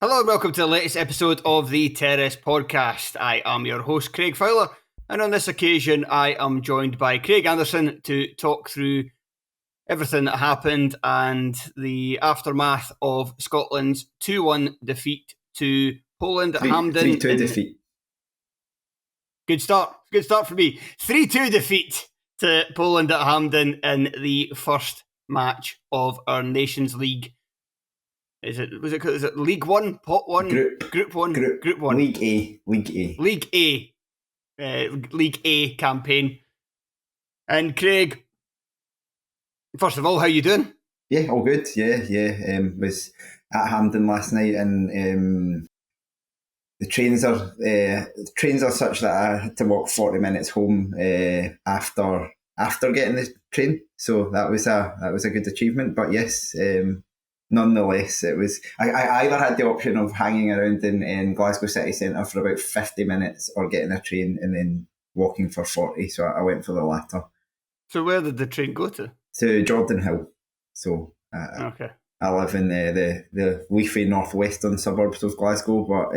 Hello and welcome to the latest episode of the Terrace Podcast. I am your host, Craig Fowler, and on this occasion I am joined by Craig Anderson to talk through everything that happened and the aftermath of Scotland's 2-1 defeat to Poland at Hampden. 3-2 defeat. Good start for me. 3-2 defeat to Poland at Hampden in the first match of our Nations League. Is it League One, Pot One, Group One, Group One, League A campaign. And Craig, first of all, how you doing? Yeah, all good. Yeah. Was at Hampden last night, and the trains are such that I had to walk 40 minutes home after getting the train. So that was a good achievement. But yes. Nonetheless, it was. I either had the option of hanging around in Glasgow city centre for about 50 minutes or getting a train and then walking for 40. So I went for the latter. So where did the train go to? To Jordan Hill. So okay. I live in the leafy northwestern suburbs of Glasgow, but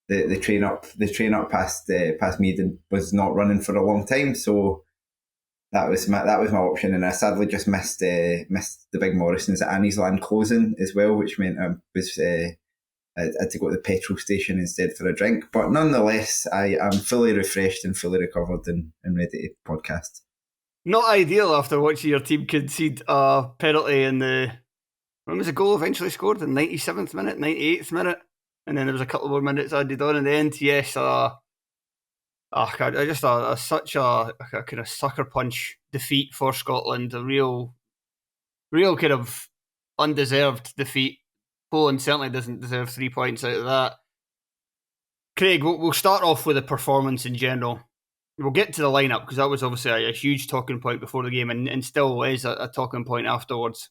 the train up past Meaden was not running for a long time. So that was my option, and I sadly just missed the big Morrison's at Annie's Land closing as well, which meant I had to go to the petrol station instead for a drink. But nonetheless, I am fully refreshed and fully recovered and ready to podcast. Not ideal after watching your team concede a penalty in when was the goal eventually scored? The 97th minute, 98th minute, and then there was a couple more minutes added on in the end. Yes, such a kind of sucker punch defeat for Scotland. A real kind of undeserved defeat. Poland certainly doesn't deserve 3 points out of that. Craig, we'll start off with the performance in general. We'll get to the lineup because that was obviously a huge talking point before the game and still is a talking point afterwards.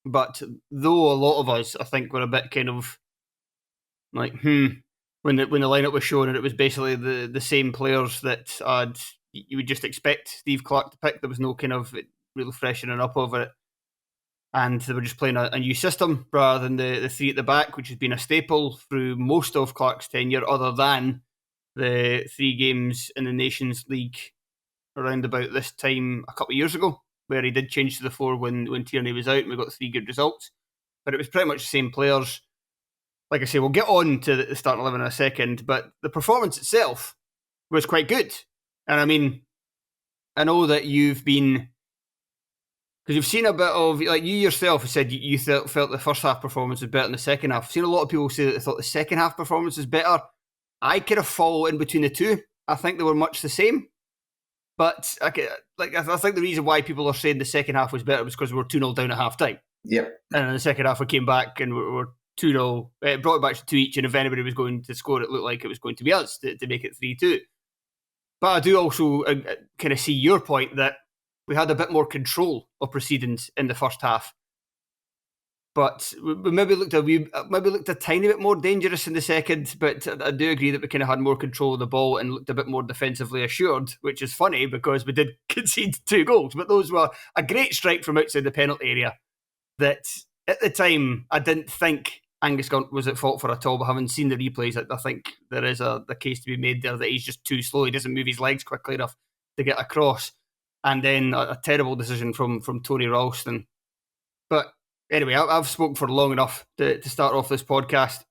But though a lot of us, I think, were a bit kind of like, when the lineup was shown and it was basically the same players that you would just expect Steve Clarke to pick. There was no kind of real freshening up over it. And they were just playing a new system rather than the three at the back, which has been a staple through most of Clarke's tenure, other than the 3 games in the Nations League around about this time a couple of years ago, where he did change to the 4 when Tierney was out and we got 3 good results. But it was pretty much the same players. Like I say, we'll get on to the starting 11 in a second, but the performance itself was quite good. And I mean, I know that you've been, because you've seen a bit of, like you yourself have said you felt the first half performance was better than the second half. I've seen a lot of people say that they thought the second half performance was better. I kind of fall in between the two. I think they were much the same. But I think the reason why people are saying the second half was better was because we were 2-0 down at half time. Yep. And in the second half we came back and we were 2-0, it brought it back to 2 each, and if anybody was going to score, it looked like it was going to be us to make it 3-2. But I do also kind of see your point that we had a bit more control of proceedings in the first half. But we maybe looked a tiny bit more dangerous in the second, but I do agree that we kind of had more control of the ball and looked a bit more defensively assured, which is funny because we did concede 2 goals, but those were a great strike from outside the penalty area that at the time I didn't think Angus Gunt was at fault for at all, but having seen the replays, I think there is the case to be made there that he's just too slow. He doesn't move his legs quickly enough to get across. And then a terrible decision from Tony Ralston. But anyway, I've spoken for long enough to start off this podcast.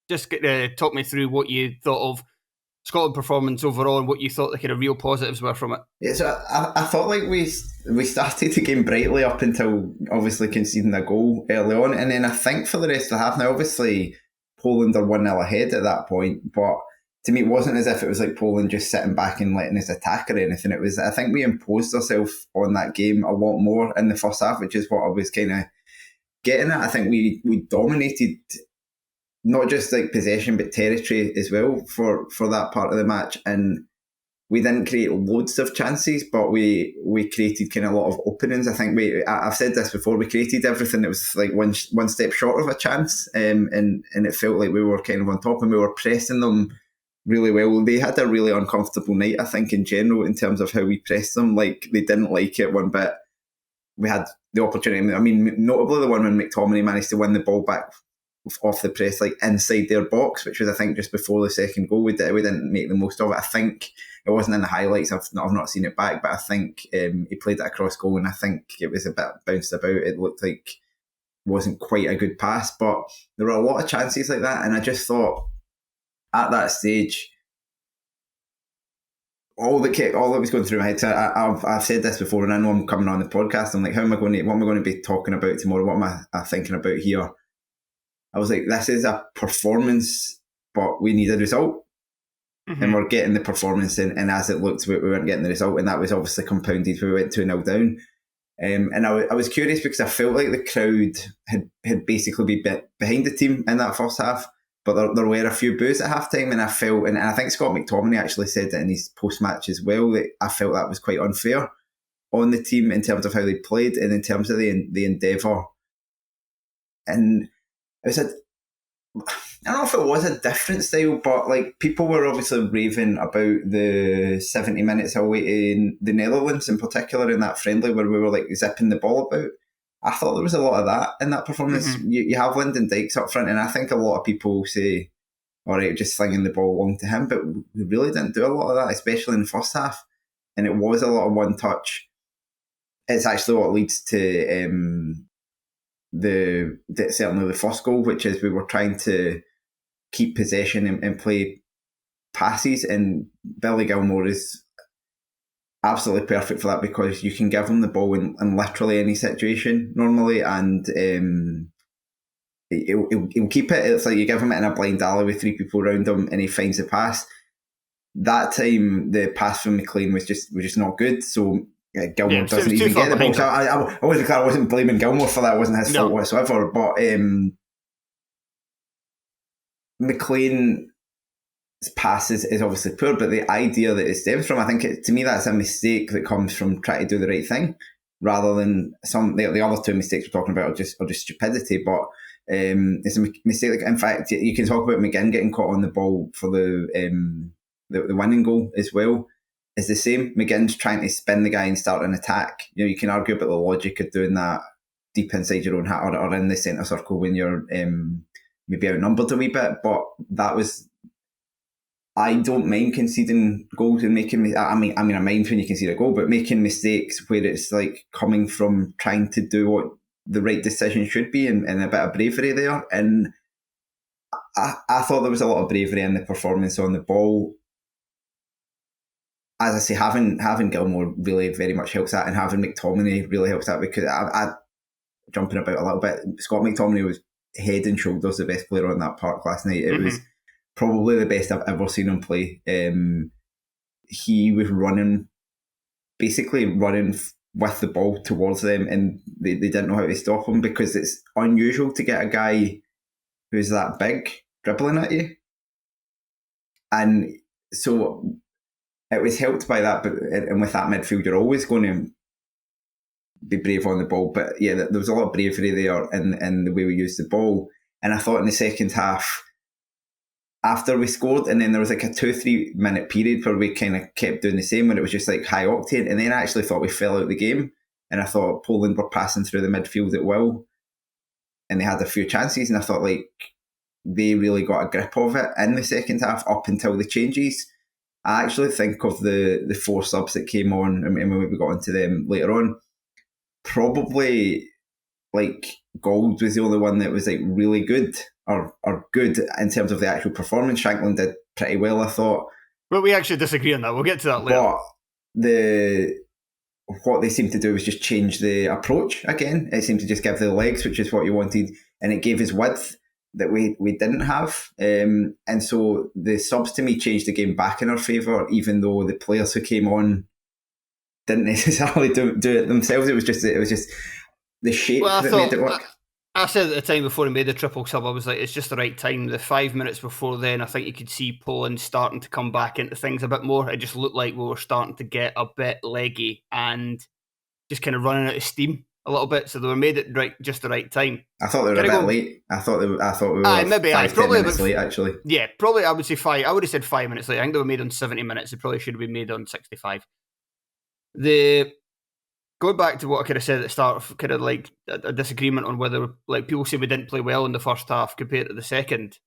Just talk me through what you thought of Scotland performance overall and what you thought the kind of real positives were from it. Yeah, so I thought like we started the game brightly up until obviously conceding a goal early on, and then I think for the rest of the half, now obviously Poland are 1-0 ahead at that point, but to me it wasn't as if it was like Poland just sitting back and letting us attack or anything. It was, I think we imposed ourselves on that game a lot more in the first half, which is what I was kind of getting at. I think we dominated not just like possession but territory as well for that part of the match, and we didn't create loads of chances, but we created kind of a lot of openings. I think I've said this before, we created everything that was like one step short of a chance, and it felt like we were kind of on top and we were pressing them really well. They had a really uncomfortable night, I think, in general, in terms of how we pressed them. Like, they didn't like it one bit. We had the opportunity, I mean, notably the one when McTominay managed to win the ball back off the press, like inside their box, which was, I think, just before the second goal. We didn't make the most of it. I think it wasn't in the highlights. I've not seen it back, but I think he played it across goal, and I think it was a bit bounced about. It looked like wasn't quite a good pass, but there were a lot of chances like that, and I just thought at that stage, all that was going through my head. So I've said this before, and I know I'm coming on the podcast. I'm like, what am I going to be talking about tomorrow? What am I thinking about here? I was like, this is a performance, but we need a result. Mm-hmm. And we're getting the performance in, and as it looked, we weren't getting the result, and that was obviously compounded. We went 2-0 down. And I was curious because I felt like the crowd had basically been behind the team in that first half, but there were a few boos at half-time, and I felt, and I think Scott McTominay actually said it in his post-match as well, that I felt that was quite unfair on the team in terms of how they played and in terms of the endeavour. And it was I don't know if it was a different style, but like people were obviously raving about the 70 minutes away in the Netherlands in particular in that friendly where we were like zipping the ball about. I thought there was a lot of that in that performance. Mm-hmm. You have Lyndon Dykes up front, and I think a lot of people say, all right, just slinging the ball along to him, but we really didn't do a lot of that, especially in the first half. And it was a lot of one touch. It's actually what leads to certainly the first goal, which is we were trying to keep possession and play passes, and Billy Gilmour is absolutely perfect for that because you can give him the ball in literally any situation normally, and he'll keep it. It's like you give him it in a blind alley with three people around him and he finds the pass. That time the pass from McLean was just not good, so Gilmour doesn't even get the ball. So I wasn't blaming Gilmour for that. It wasn't his fault whatsoever. But McLean's pass is obviously poor, but the idea that it stems from, I think to me that's a mistake that comes from trying to do the right thing rather than the other two mistakes we're talking about are just stupidity. But it's a mistake. In fact, you can talk about McGinn getting caught on the ball for the winning goal as well. It's the same. McGinn's trying to spin the guy and start an attack. You can argue about the logic of doing that deep inside your own hat or in the centre circle when you're maybe outnumbered a wee bit. But that was. I don't mind conceding goals and making. I mean, I mind when you concede a goal, but making mistakes where it's like coming from trying to do what the right decision should be and a bit of bravery there. And I thought there was a lot of bravery in the performance on the ball. As I say, having Gilmour really very much helps that, and having McTominay really helps that because I jumping about a little bit. Scott McTominay was head and shoulders the best player on that park last night. It was probably the best I've ever seen him play. He was basically running with the ball towards them, and they didn't know how to stop him because it's unusual to get a guy who's that big dribbling at you. And so it was helped by that, and with that midfield, you're always going to be brave on the ball. But yeah, there was a lot of bravery there in the way we used the ball. And I thought in the second half, after we scored, and then there was like a 2-3 minute period where we kind of kept doing the same, when it was just like high octane. And then I actually thought we fell out the game, and I thought Poland were passing through the midfield at will, and they had a few chances, and I thought like they really got a grip of it in the second half up until the changes. I actually think of the four subs that came on, and when we got into them later on, probably like Gauld was the only one that was like really good or good in terms of the actual performance. Shankland did pretty well, I thought. Well, we actually disagree on that. We'll get to that later. But what they seemed to do was just change the approach again. It seemed to just give the legs, which is what you wanted, and it gave us width that we didn't have. And so the subs to me changed the game back in our favour, even though the players who came on didn't necessarily do it themselves. It was just the shape that made it work. I said at the time before he made the triple sub, I was like, it's just the right time. The 5 minutes before then, I think you could see Poland starting to come back into things a bit more. It just looked like we were starting to get a bit leggy and just kind of running out of steam a little bit. So they were made at just the right time. I thought they were a bit late. I thought we were maybe 5-10 minutes late, actually. Yeah, probably I would say 5. I would have said 5 minutes late. I think they were made on 70 minutes. They probably should have been made on 65. going back to what I kind of said at the start, of kind of like a disagreement on whether, like, people say we didn't play well in the first half compared to the second.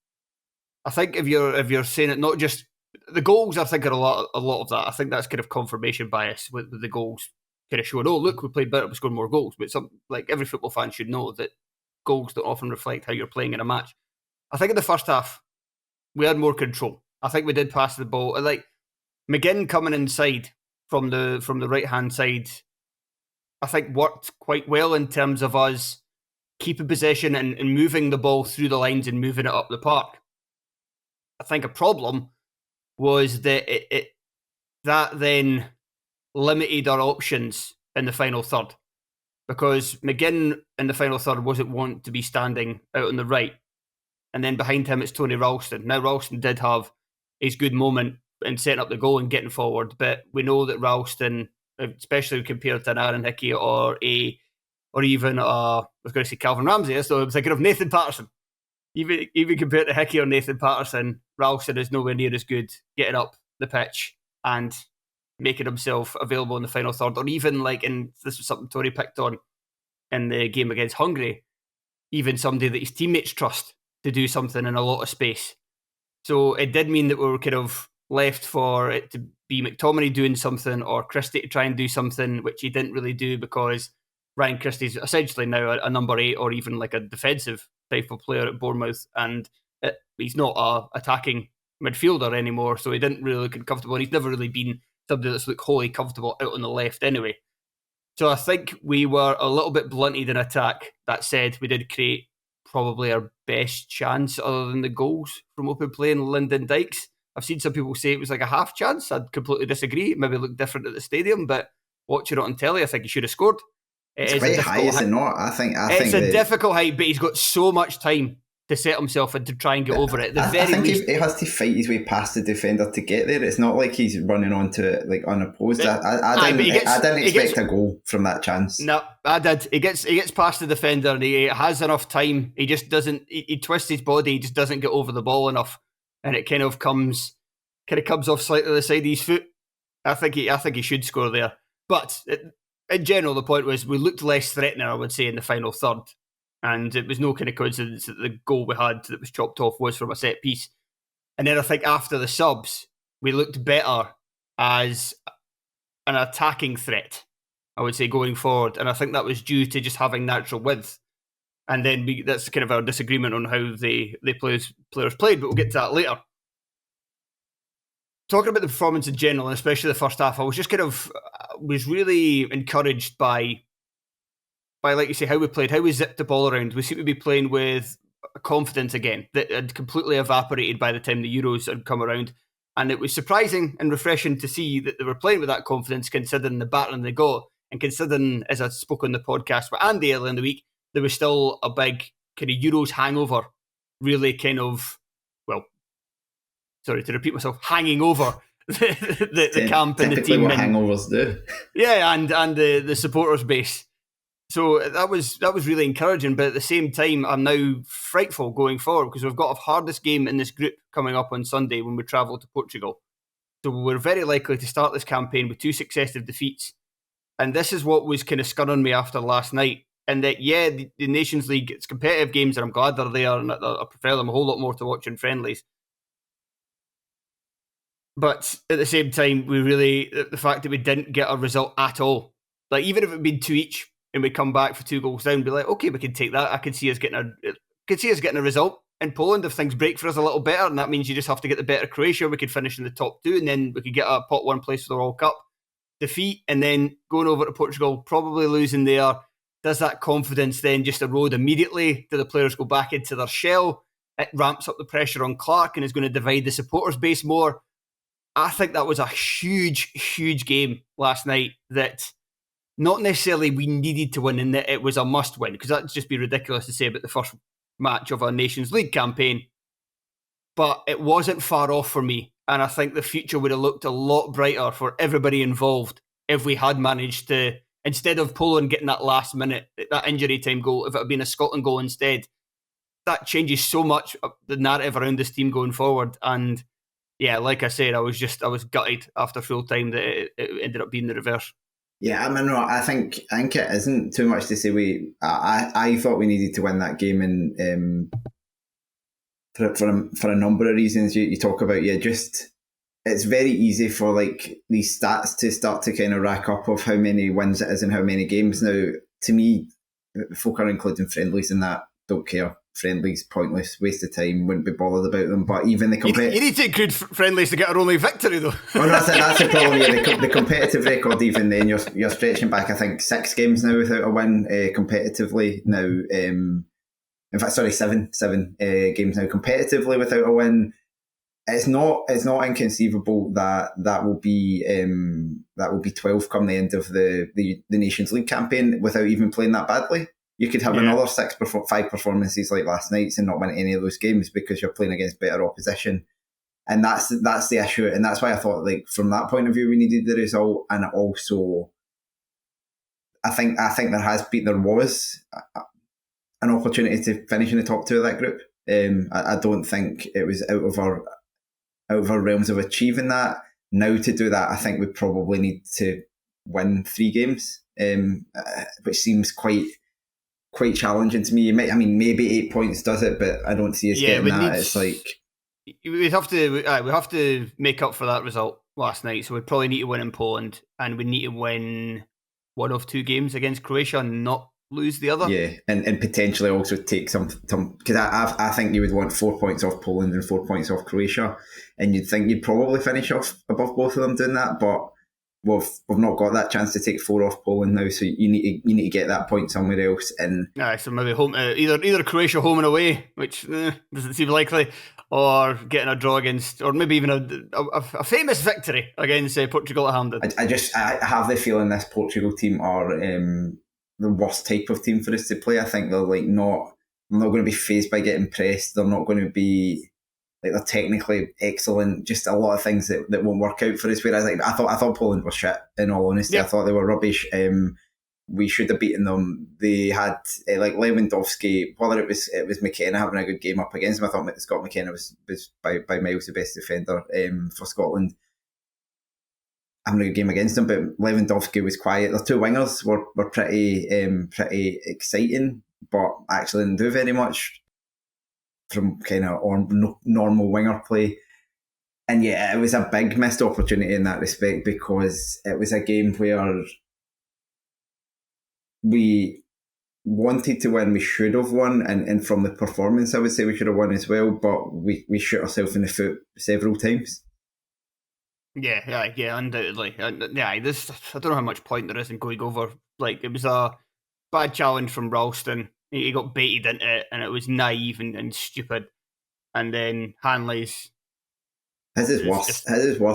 I think if you're saying it, not just the goals, I think are a lot of that. I think that's kind of confirmation bias with the goals kind of showing, oh look, we played better, we scored more goals. But some, like, every football fan should know that goals don't often reflect how you're playing in a match. I think in the first half we had more control. I think we did pass the ball. Like, McGinn coming inside from the right hand side, I think worked quite well in terms of us keeping possession and moving the ball through the lines and moving it up the park. I think a problem was that that then limited our options in the final third, because McGinn in the final third wasn't want to be standing out on the right, and then behind him it's Tony Ralston. Now Ralston did have his good moment in setting up the goal and getting forward, but we know that Ralston, especially compared to an Aaron Hickey or even I was going to say Calvin Ramsey, so I was thinking of Nathan Patterson. Even compared to Hickey or Nathan Patterson, Ralston is nowhere near as good getting up the pitch and making himself available in the final third, or even like, and this was something Tony picked on in the game against Hungary, even somebody that his teammates trust to do something in a lot of space. So it did mean that we were kind of left for it to be McTominay doing something or Christie to try and do something, which he didn't really do because Ryan Christie's essentially now a number 8 or even like a defensive type of player at Bournemouth, and he's not a attacking midfielder anymore, so he didn't really look comfortable, and he's never really been somebody that's looked wholly comfortable out on the left anyway. So I think we were a little bit blunted in attack. That said, we did create probably our best chance other than the goals from open play in Lyndon Dykes. I've seen some people say it was like a half chance. I'd completely disagree. It maybe looked different at the stadium, but watching it on telly, I think he should have scored. It's quite high, is it not? I think it's a difficult height, but he's got so much time to set himself and to try and get over it. I think he has to fight his way past the defender to get there. It's not like he's running onto it like unopposed. I didn't expect a goal from that chance. No, I did. He gets past the defender and he has enough time. He just doesn't. He twists his body. He just doesn't get over the ball enough, and it kind of comes off slightly to the side of his foot. I think he should score there, but in general, the point was we looked less threatening, I would say, in the final third. And it was no kind of coincidence that the goal we had that was chopped off was from a set piece. And then I think after the subs, we looked better as an attacking threat, I would say, going forward. And I think that was due to just having natural width. And then that's kind of our disagreement on how the players played, but we'll get to that later. Talking about the performance in general, and especially the first half, I was just was really encouraged by, like you say, how we played, how we zipped the ball around. We seem to be playing with confidence again that had completely evaporated by the time the Euros had come around. And it was surprising and refreshing to see that they were playing with that confidence, considering the battering they got, and considering, as I spoke on the podcast with Andy earlier in the week, there was still a big kind of Euros hangover, really kind of, well, sorry to repeat myself, hanging over the camp and the team. What hangovers do. Yeah, and the supporters base. So that was really encouraging, but at the same time, I'm now frightful going forward because we've got our hardest game in this group coming up on Sunday when we travel to Portugal. So we're very likely to start this campaign with 2 successive defeats. And this is what was kind of scaring me after last night. And that, yeah, the Nations League, it's competitive games, and I'm glad they're there, and I prefer them a whole lot more to watching friendlies. But at the same time, the fact that we didn't get a result at all, like even if it had been 2 each, and we come back for 2 goals down, be like, okay, we can take that. I could see us getting a result in Poland if things break for us a little better, and that means you just have to get the better Croatia. We could finish in the top 2, and then we could get a pot 1 place for the World Cup defeat, and then going over to Portugal, probably losing there. Does that confidence then just erode immediately? Do the players go back into their shell? It ramps up the pressure on Clarke and is going to divide the supporters base more. I think that was a huge, huge game last night that not necessarily we needed to win, and that it was a must win, because that'd just be ridiculous to say about the first match of a Nations League campaign. But it wasn't far off for me, and I think the future would have looked a lot brighter for everybody involved if we had managed to, instead of Poland getting that last minute, that injury time goal, if it had been a Scotland goal instead. That changes so much the narrative around this team going forward. And yeah, like I said, I was gutted after full time that it ended up being the reverse. Yeah, I mean, no, I think it isn't too much to say. I thought we needed to win that game, and for a number of reasons. You talk about, just it's very easy for like these stats to start to kind of rack up of how many wins it is and how many games. Now, to me, folk are including friendlies in that. Don't care. Friendlies, pointless, waste of time, wouldn't be bothered about them. But even the You need to include friendlies to get our only victory, though. Well, that's the problem. Yeah, the competitive record, even then, you're stretching back, I think, 6 games now without a win competitively. Now, in fact, sorry, seven games now competitively without a win. It's not inconceivable that will be 12 come the end of the Nations League campaign without even playing that badly. You could have another 5 performances like last night's and not win any of those games because you're playing against better opposition. And that's the issue. And that's why I thought, like, from that point of view, we needed the result. And also, I think there was an opportunity to finish in the top 2 of that group. I don't think it was out of our realms of achieving that. Now, to do that, I think we probably need to win 3 games, which seems quite challenging to me. Maybe 8 points does it, but I don't see us getting that. It's like we have to make up for that result last night. So we probably need to win in Poland, and we need to win one of 2 games against Croatia and not lose the other. Yeah, and potentially also take some because I think you would want 4 points off Poland and 4 points off Croatia, and you'd think you'd probably finish off above both of them doing that, but we've not got that chance to take 4 off Poland now, so you need to get that point somewhere else. And so maybe home, either Croatia home and away, which doesn't seem likely, or getting a draw against, or maybe even a famous victory against Portugal at Hampden. I have the feeling this Portugal team are the worst type of team for us to play. I think they're like not going to be fazed by getting pressed. They're not going to be like, they're technically excellent. Just a lot of things that won't work out for us. Whereas I thought Poland was shit. In all honesty, I thought they were rubbish. We should have beaten them. They had like Lewandowski. Whether it was McKenna having a good game up against him, I thought Scott McKenna was by miles the best defender for Scotland. Having a good game against him, but Lewandowski was quiet. The 2 wingers were pretty exciting, but actually didn't do very much from kind of normal winger play. And yeah, it was a big missed opportunity in that respect because it was a game where we wanted to win, we should have won, and from the performance, I would say we should have won as well, but we shot ourselves in the foot several times. Yeah, undoubtedly. I don't know how much point there is in going over. Like, it was a bad challenge from Ralston. He got baited into it, and it was naive and stupid. And then Hanley's. His is worse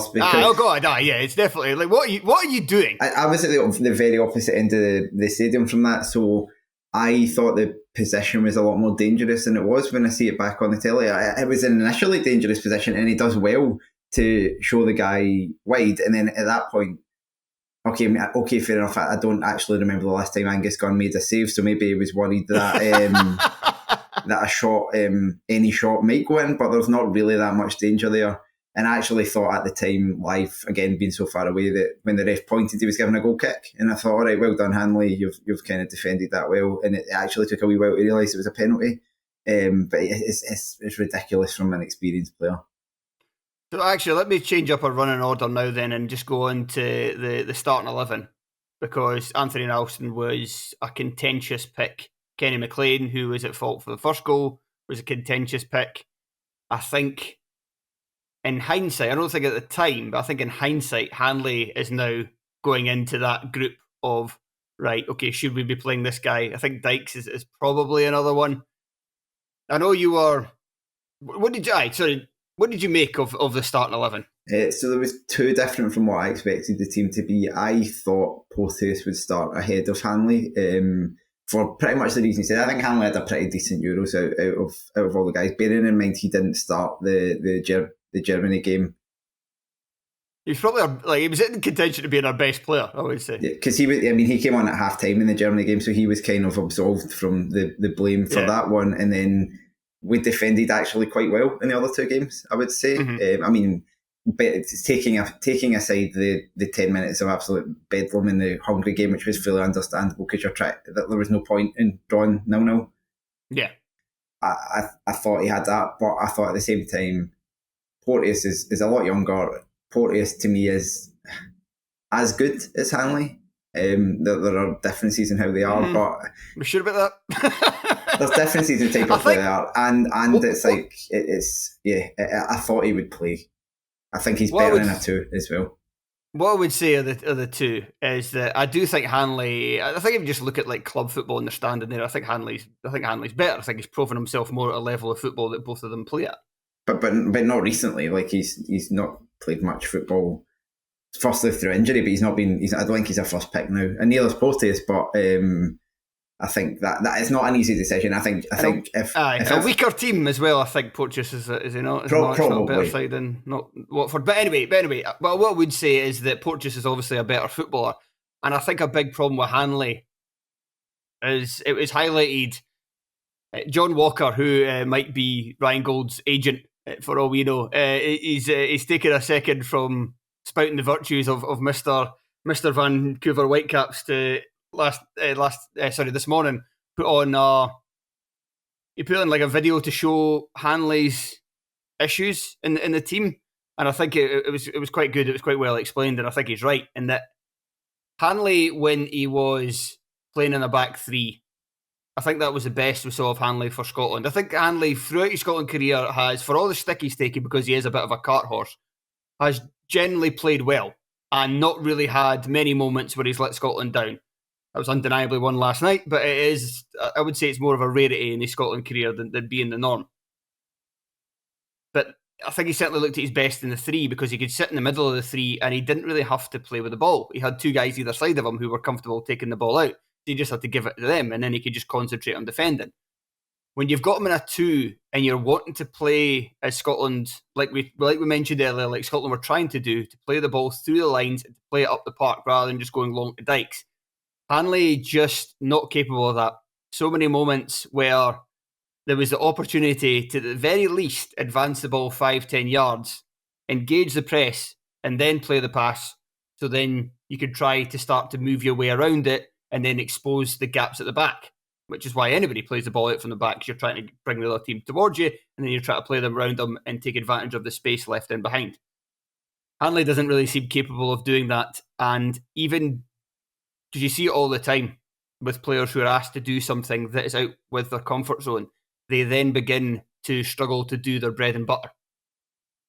because. It's definitely like what are you doing? I was at the very opposite end of the stadium from that, so I thought the position was a lot more dangerous than it was when I see it back on the telly. It was an initially dangerous position, and he does well to show the guy wide, and then at that point, okay, fair enough. I don't actually remember the last time Angus Gunn made a save, so maybe he was worried that that a shot, any shot might go in, but there's not really that much danger there. And I actually thought at the time, live again being so far away, that when the ref pointed, he was giving a goal kick, and I thought, all right, well done, Hanley, you've kind of defended that well, and it actually took a wee while to realise it was a penalty. But it's ridiculous from an experienced player. So actually, let me change up our running order now then and just go on to the starting 11, because Anthony Ralston was a contentious pick. Kenny McLean, who was at fault for the first goal, was a contentious pick. I think in hindsight, I don't think at the time, but I think in hindsight, Hanley is now going into that group of, right, okay, should we be playing this guy? I think Dykes is probably another one. I know you were... What did you make of the starting 11? So there was 2 different from what I expected the team to be. I thought Porteous would start ahead of Hanley for pretty much the reason he said. I think Hanley had a pretty decent Euros out of all the guys. Bearing in mind he didn't start the Germany game. He was probably he was in contention to being our best player, I would say. Yeah, because he came on at half time in the Germany game, so he was kind of absolved from the blame for that one, and then we defended actually quite well in the other 2 games, I would say. Mm-hmm. but it's taking aside the 10 minutes of absolute bedlam in the Hungary game, which was fully understandable because that there was no point in drawing 0-0. Yeah. I thought he had that, but I thought at the same time, Porteous is a lot younger. Porteous to me is as good as Hanley. There are differences in how they are, but we're sure about that. There's differences in type of play there, and it's like it's I thought he would play. I think he's better in a 2 as well. What I would say of the two is that I do think Hanley. I think if you just look at like club football and they're standing there, I think Hanley's better. I think he's proven himself more at a level of football that both of them play at. But not recently. Like he's not played much football. Firstly through injury, but he's not been. I don't think he's a first pick now. And neither is Porteous, but I think that is not an easy decision. I think if a weaker team as well. I think Porteous is he not? Probably. Not a better side than not Watford. But anyway, well, what I would say is that Porteous is obviously a better footballer, and I think a big problem with Hanley is it was highlighted. John Walker, who might be Ryan Gould's agent for all we know, he's taken a second from spouting the virtues of Mr. Vancouver Whitecaps to this morning put on like a video to show Hanley's issues in the team, and I think it was quite good. It was quite well explained, and I think he's right in that Hanley, when he was playing in a back three, I think that was the best we saw of Hanley for Scotland. I think Hanley throughout his Scotland career has, for all the stick he's taken because he is a bit of a cart horse, has generally played well and not really had many moments where he's let Scotland down. That was undeniably one last night, but I would say it's more of a rarity in his Scotland career than being the norm. But I think he certainly looked at his best in the three because he could sit in the middle of the three and he didn't really have to play with the ball. He had two guys either side of him who were comfortable taking the ball out. He just had to give it to them and then he could just concentrate on defending. When you've got him in a 2 and you're wanting to play as Scotland, like we mentioned earlier, like Scotland were trying to do, to play the ball through the lines and to play it up the park rather than just going long to Dykes, Hanley just not capable of that. So many moments where there was the opportunity to, at the very least, advance the ball 5-10 yards, engage the press, and then play the pass. So then you could try to start to move your way around it and then expose the gaps at the back, which is why anybody plays the ball out from the back, because you're trying to bring the other team towards you, and then you're trying to play them around them and take advantage of the space left in behind. Hanley doesn't really seem capable of doing that, and even because you see it all the time with players who are asked to do something that is out with their comfort zone, they then begin to struggle to do their bread and butter.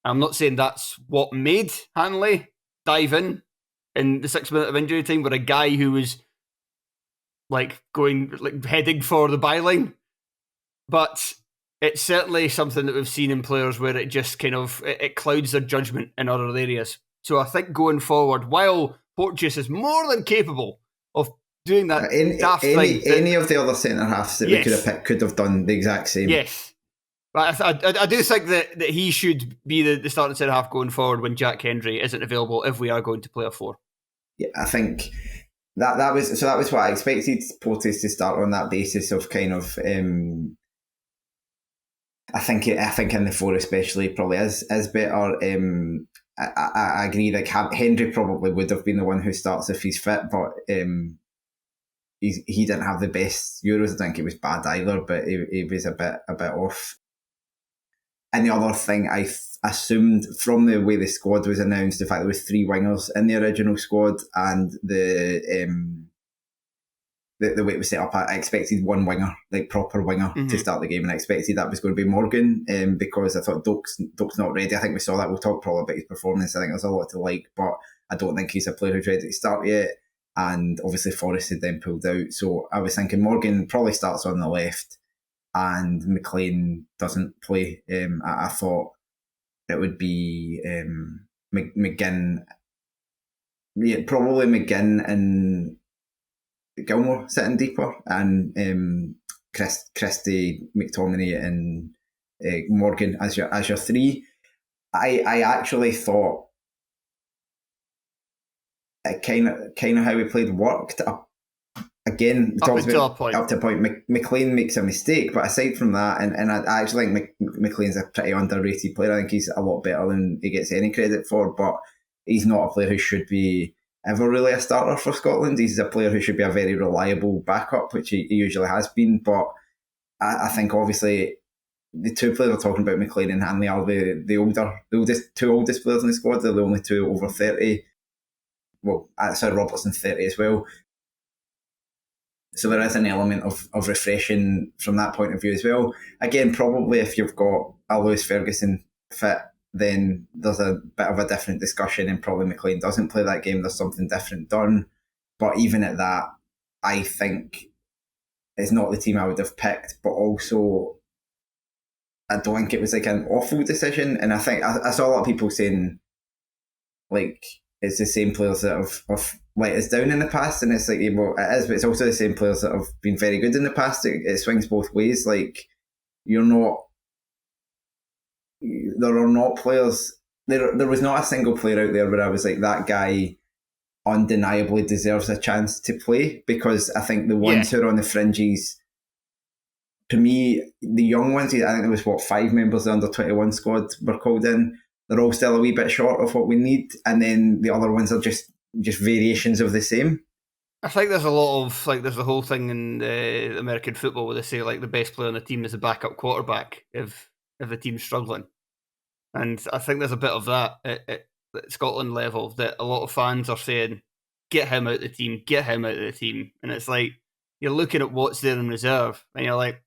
I'm not saying that's what made Hanley dive in the 6 minute of injury time with a guy who was heading for the byline, but it's certainly something that we've seen in players where it just kind of it clouds their judgment in other areas. So I think going forward, while Porteous is more than capable of doing that any of the other centre halves that we could have picked could have done the exact same. Yes, but I do think that he should be the starting centre half going forward when Jack Hendry isn't available if we are going to play a 4. Yeah, I think that was what I expected Porteous to start on that basis of kind of. I think in the 4 especially probably is better. I agree. Like Hendry probably would have been the one who starts if he's fit, but he didn't have the best Euros. I think he was bad either, but he was a bit off. And the other thing I assumed from the way the squad was announced, the fact there was 3 wingers in the original squad, and the way it was set up, I expected one winger, like proper winger, to start the game, and I expected that was going to be Morgan, because I thought Doak's not ready. I think we saw that. We'll talk probably about his performance. I think there's a lot to like, but I don't think he's a player who's ready to start yet. And obviously Forrest had then pulled out, so I was thinking Morgan probably starts on the left and McLean doesn't play. I thought it would be McGinn, probably McGinn and Gilmore sitting deeper, and Christie, McTominay and Morgan as your 3. I actually thought it kind of how we played worked again, up to a point. Up to a point, McLean makes a mistake, but aside from that, and I actually think McLean's a pretty underrated player. I think he's a lot better than he gets any credit for, but he's not a player who should be ever really a starter for Scotland. He's a player who should be a very reliable backup, which he usually has been, but I think obviously the two players we're talking about, McLean and Hanley, are the two oldest players in the squad. They're the only two over 30. Well, sorry, Robertson's 30 as well. So there is an element of refreshing from that point of view as well. Again, probably if you've got a Lewis Ferguson fit, then there's a bit of a different discussion, and probably McLean doesn't play that game. There's something different done. But even at that, I think it's not the team I would have picked, but also I don't think it was like an awful decision. And I think I saw a lot of people saying like it's the same players that have let us down in the past, and it's like, well, it is, but it's also the same players that have been very good in the past. It swings both ways. Like there are not players. There was not a single player out there where I was like, that guy undeniably deserves a chance to play, because I think the ones who are on the fringes, to me, the young ones, I think there was 5 members of the under-21 squad were called in. They're all still a wee bit short of what we need, and then the other ones are just variations of the same. I think there's a lot of there's the whole thing in American football where they say the best player on the team is a backup quarterback if the team's struggling, and I think there's a bit of that at Scotland level, that a lot of fans are saying, get him out of the team, and it's like you're looking at what's there in reserve, and you're like,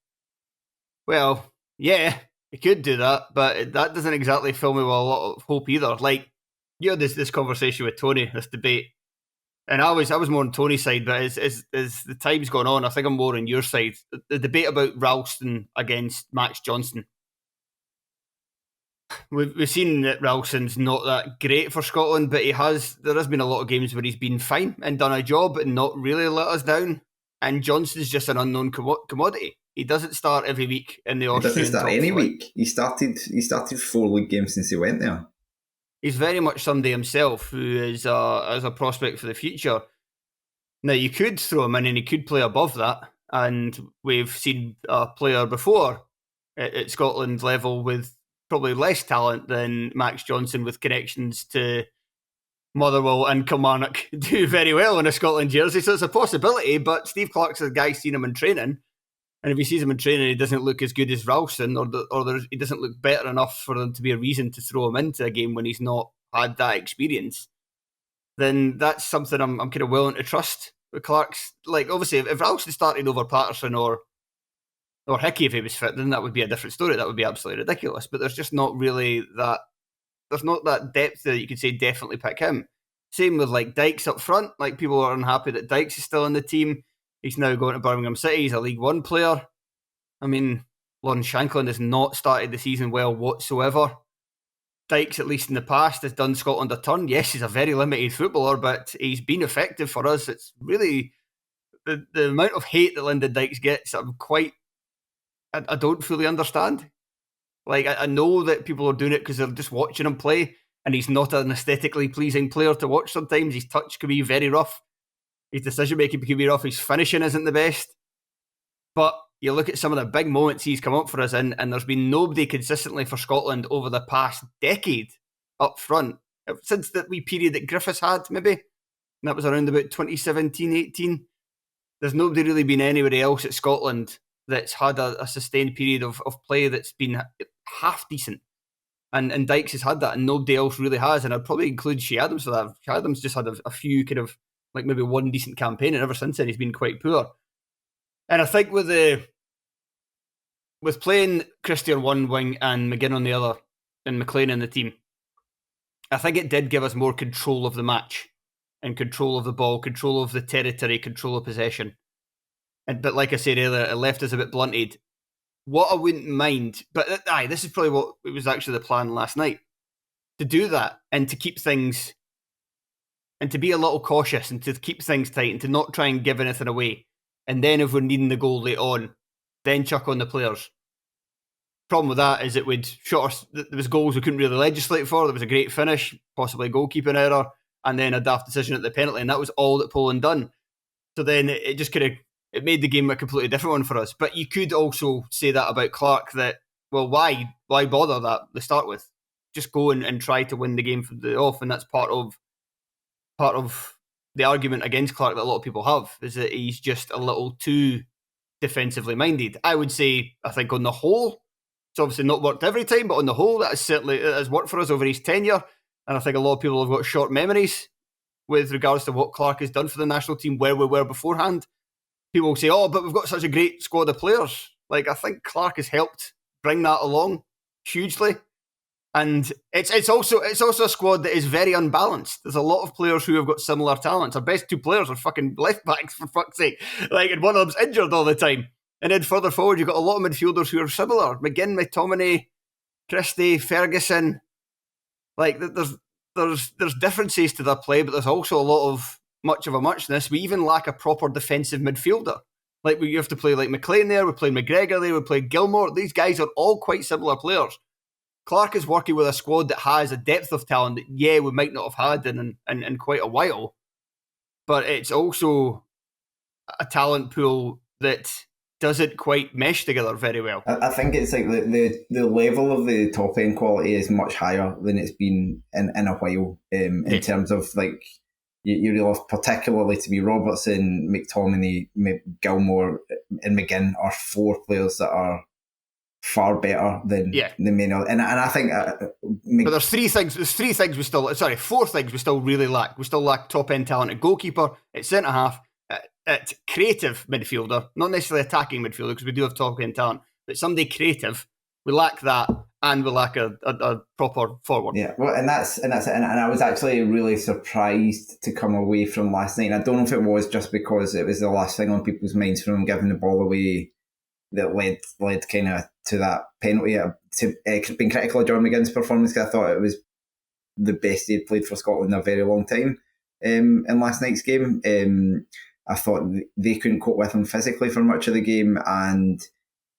well, yeah, he could do that, but that doesn't exactly fill me with a lot of hope either. Like, you had this conversation with Tony, this debate, and I was more on Tony's side, but as the time's gone on, I think I'm more on your side. The debate about Ralston against Max Johnson. We've seen that Ralston's not that great for Scotland, but there has been a lot of games where he's been fine and done a job and not really let us down. And Johnson's just an unknown commodity. He doesn't start every week in the Austrian. He doesn't start any week. He started 4 league games since he went there. He's very much somebody himself who is as a prospect for the future. Now, you could throw him in and he could play above that. And we've seen a player before at Scotland level with probably less talent than Max Johnson, with connections to Motherwell and Kilmarnock, do very well in a Scotland jersey. So it's a possibility, but Steve Clarke's the guy seen him in training. And if he sees him in training, he doesn't look as good as Ralston, or he doesn't look better enough for them to be a reason to throw him into a game when he's not had that experience, then that's something I'm kind of willing to trust with Clarke's. Like, obviously, if Ralston started over Patterson or Hickey if he was fit, then that would be a different story. That would be absolutely ridiculous. But there's just not really that. There's not that depth that you could say definitely pick him. Same with Dykes up front. Like, people are unhappy that Dykes is still in the team. He's now going to Birmingham City. He's a League One player. I mean, Lon Shanklin has not started the season well whatsoever. Dykes, at least in the past, has done Scotland a turn. Yes, he's a very limited footballer, but he's been effective for us. It's really the amount of hate that Lyndon Dykes gets, I don't fully understand. I know that people are doing it because they're just watching him play, and he's not an aesthetically pleasing player to watch sometimes. His touch can be very rough. His decision-making can be rough. His finishing isn't the best. But you look at some of the big moments he's come up for us in, and there's been nobody consistently for Scotland over the past decade up front. Since that wee period that Griffiths had, maybe. And that was around about 2017-18. There's nobody really been anywhere else at Scotland that's had a sustained period of play that's been half decent. And Dykes has had that, and nobody else really has. And I'd probably include Shea Adams for that. Shea Adams just had a few kind of, maybe one decent campaign, and ever since then he's been quite poor. And I think with playing Christie on one wing and McGinn on the other, and McLean in the team, I think it did give us more control of the match, and control of the ball, control of the territory, control of possession. But like I said earlier, it left us a bit blunted. What I wouldn't mind, but this is probably what it was actually the plan last night, to do that and to keep things, and to be a little cautious and to keep things tight and to not try and give anything away. And then if we're needing the goal late on, then chuck on the players. Problem with that is it would short us. There was goals we couldn't really legislate for. There was a great finish, possibly a goalkeeping error, and then a daft decision at the penalty, and that was all that Poland done. So then it just kind of it made the game a completely different one for us. But you could also say that about Clarke, that, well, why bother that to start with? Just go and try to win the game from the off, and that's part of the argument against Clarke that a lot of people have, is that he's just a little too defensively minded. I would say, I think on the whole, it's obviously not worked every time, but on the whole, that has worked for us over his tenure. And I think a lot of people have got short memories with regards to what Clarke has done for the national team, where we were beforehand. People will say, oh, but we've got such a great squad of players. Like, I think Clarke has helped bring that along hugely. And it's also a squad that is very unbalanced. There's a lot of players who have got similar talents. Our best two players are fucking left backs, for fuck's sake. Like, and one of them's injured all the time. And then further forward, you've got a lot of midfielders who are similar. McGinn, McTominay, Christie, Ferguson. Like, there's differences to their play, but there's also a lot of much of a muchness. We even lack a proper defensive midfielder. Like, we have to play like McLean there, we play McGregor there, we play Gilmore. These guys are all quite similar players. Clarke is working with a squad that has a depth of talent that, yeah, we might not have had in quite a while. But it's also a talent pool that doesn't quite mesh together very well. I think it's like the level of the top end quality is much higher than it's been in a while. In terms of, like, you realize, particularly to be Robertson, McTominay, Gilmore, and McGinn are four players that are far better than the main. And I think, but there's four things we still really lack. We still lack top end talent at goalkeeper, at centre half, at creative midfielder, not necessarily attacking midfielder, because we do have top end talent, but somebody creative. We lack that, and we lack a proper forward. Yeah, well, and that's it. And I was actually really surprised to come away from last night. And I don't know if it was just because it was the last thing on people's minds from him giving the ball away that led kind of to that penalty. To being critical of John McGinn's performance, because I thought it was the best he had played for Scotland in a very long time in last night's game. I thought they couldn't cope with him physically for much of the game, and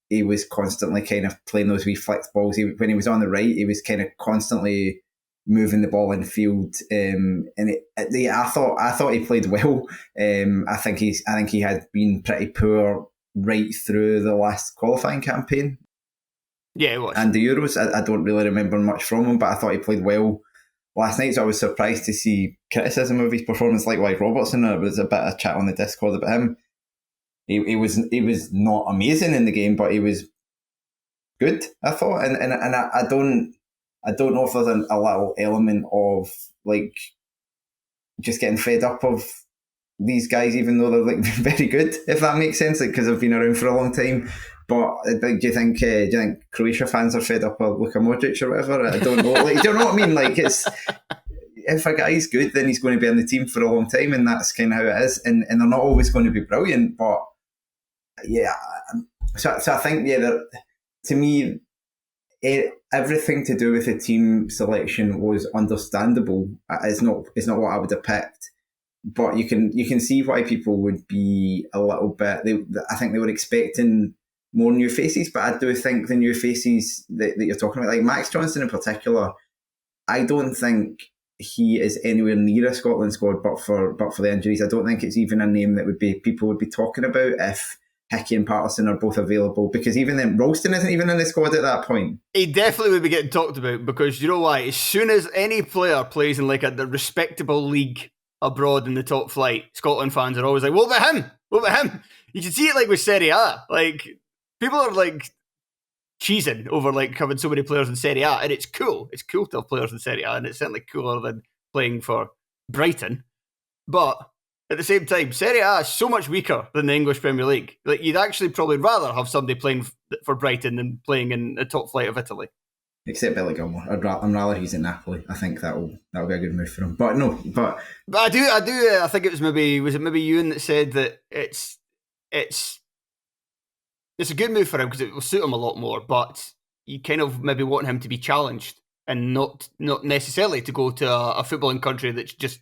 he was constantly kind of playing those wee flicked balls. When he was on the right, he was kind of constantly moving the ball in field. I thought he played well. I think he had been pretty poor right through the last qualifying campaign. Yeah, it was. And the Euros, I don't really remember much from him, but I thought he played well last night. So I was surprised to see criticism of his performance, like Robertson. There was a bit of chat on the Discord about him. He was not amazing in the game, but he was good, I thought. And I don't know if there's a little element of, like, just getting fed up of these guys, even though they're, like, very good, if that makes sense, because they've been around for a long time. But do you think Croatia fans are fed up of Luka Modric or whatever? I don't know. Like, do you know what I mean? Like, it's, if a guy's good, then he's going to be in the team for a long time, and that's kind of how it is. And they're not always going to be brilliant, but yeah. So I think, to me, everything to do with the team selection was understandable. It's not what I would have picked. But you can see why people would be a little bit. I think they were expecting more new faces, but I do think the new faces that you're talking about, like Max Johnston in particular, I don't think he is anywhere near a Scotland squad, but for the injuries. I don't think it's even a name that people would be talking about if Hickey and Patterson are both available, because even then, Ralston isn't even in the squad at that point. He definitely would be getting talked about, because you know why? As soon as any player plays in like the respectable league abroad in the top flight, Scotland fans are always like, what about him? What about him? You can see it like with Serie A. Like, people are like cheesing over like having so many players in Serie A, and it's cool. It's cool to have players in Serie A, and it's certainly cooler than playing for Brighton. But at the same time, Serie A is so much weaker than the English Premier League. Like, you'd actually probably rather have somebody playing for Brighton than playing in the top flight of Italy. Except Billy Gilmore. I'm rather he's at Napoli. I think that'll be a good move for him. But I do. I think it was maybe Ewan that said that it's a good move for him because it will suit him a lot more. But you kind of maybe want him to be challenged and not necessarily to go to a footballing country that just